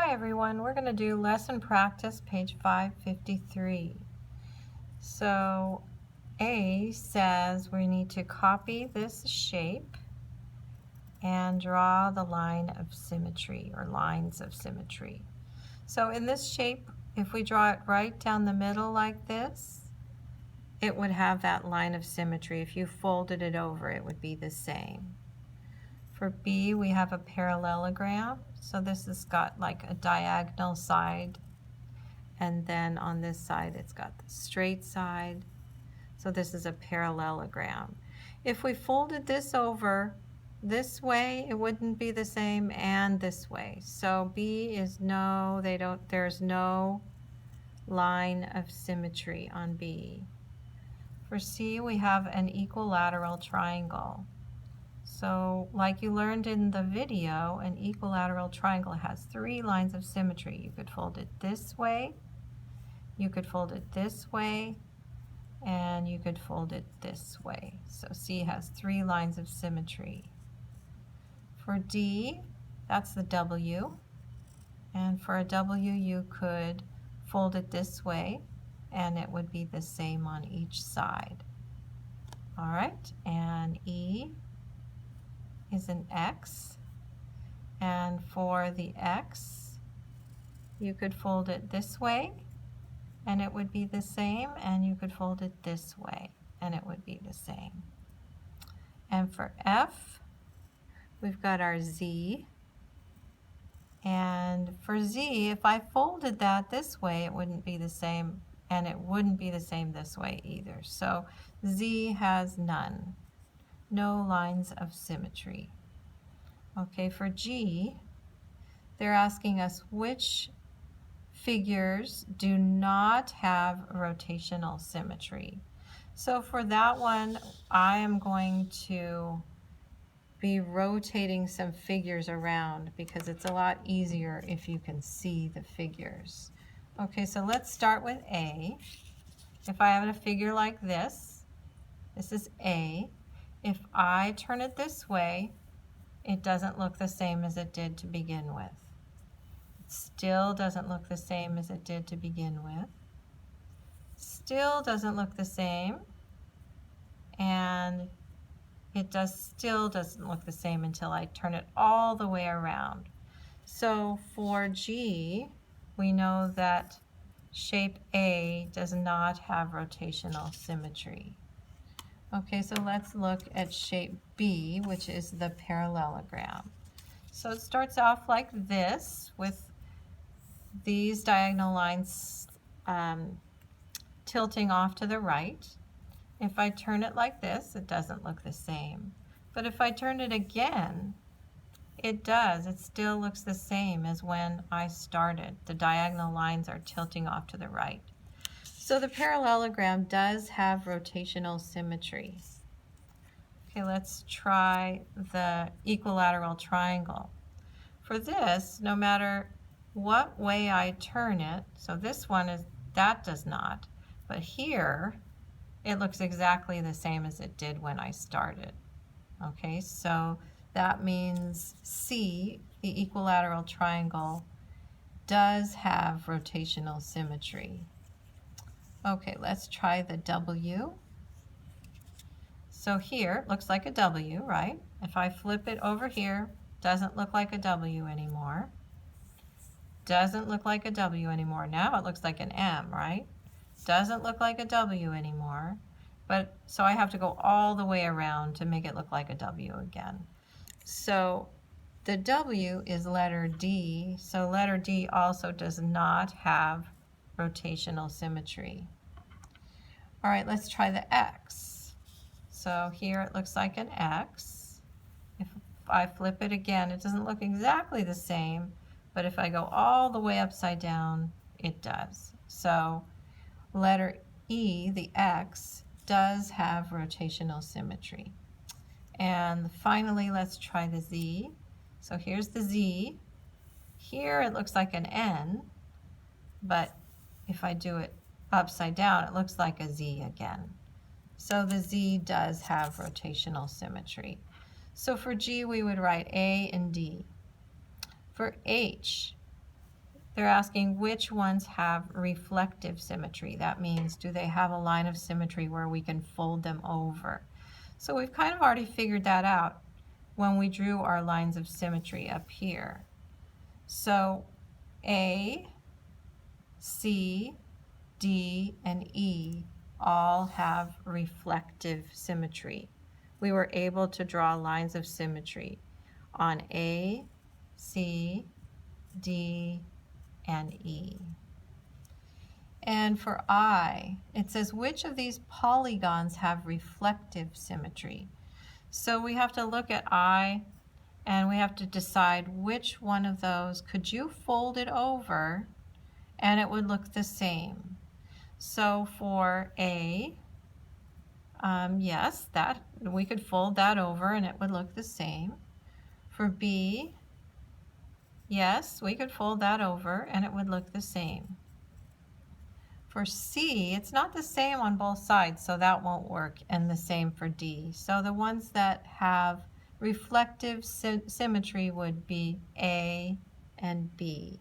Hi everyone, we're going to do lesson practice page 553. So A says we need to copy this shape and draw the line of symmetry or lines of symmetry. So in this shape, if we draw it right down the middle like this, it would have that line of symmetry. If you folded it over, it would be the same. For B, we have a parallelogram. So this has got like a diagonal side, and then on this side it's got the straight side. So this is a parallelogram. If we folded this over this way, it wouldn't be the same, and this way. So B is no, there's no line of symmetry on B. For C, we have an equilateral triangle. So like you learned in the video, an equilateral triangle has 3 lines of symmetry. You could fold it this way, you could fold it this way, and you could fold it this way. So C has 3 lines of symmetry. For D, that's the W, and for a W you could fold it this way, and it would be the same on each side. All right, and E is an X, and for the X you could fold it this way and it would be the same, and you could fold it this way and it would be the same. And for F, we've got our Z, and for Z, if I folded that this way, it wouldn't be the same, and it wouldn't be the same this way either. So Z has none, no lines of symmetry. Okay, for G, they're asking us which figures do not have rotational symmetry. So for that one, I am going to be rotating some figures around because it's a lot easier if you can see the figures. Okay, so let's start with A. If I have a figure like this is A. If I turn it this way, it doesn't look the same as it did to begin with. It still doesn't look the same as it did to begin with. Still doesn't look the same, and it still doesn't look the same until I turn it all the way around. So for G, we know that shape A does not have rotational symmetry. Okay, so let's look at shape B, which is the parallelogram. So it starts off like this with these diagonal lines tilting off to the right. If I turn it like this, it doesn't look the same. But if I turn it again, it does. It still looks the same as when I started. The diagonal lines are tilting off to the right. So the parallelogram does have rotational symmetry. Okay, let's try the equilateral triangle. For this, no matter what way I turn it, so this one that does not, but here it looks exactly the same as it did when I started. Okay, so that means C, the equilateral triangle, does have rotational symmetry. Okay, let's try the W. So here it looks like a W, right? If I flip it over here, doesn't look like a W anymore. Doesn't look like a W anymore. Now it looks like an M, right? Doesn't look like a W anymore. But so I have to go all the way around to make it look like a W again. So the W is letter D. So letter D also does not have rotational symmetry. All right, let's try the X. So here it looks like an X. If I flip it again, it doesn't look exactly the same, but if I go all the way upside down, it does. So letter E, the X, does have rotational symmetry. And finally, let's try the Z. So here's the Z. Here it looks like an N, but if I do it upside down, it looks like a Z again. So the Z does have rotational symmetry. So for G, we would write A and D. For H, They're asking which ones have reflective symmetry. That means, do they have a line of symmetry where we can fold them over? So we've kind of already figured that out when we drew our lines of symmetry up here. So A, C, D, and E all have reflective symmetry. We were able to draw lines of symmetry on A, C, D, and E. And for I, it says, which of these polygons have reflective symmetry? So we have to look at I, and we have to decide which one of those. Could you fold it over and it would look the same? So for A, yes, that we could fold that over and it would look the same. For B, yes, we could fold that over and it would look the same. For C, it's not the same on both sides, so that won't work, and the same for D. So the ones that have reflective symmetry would be A and B.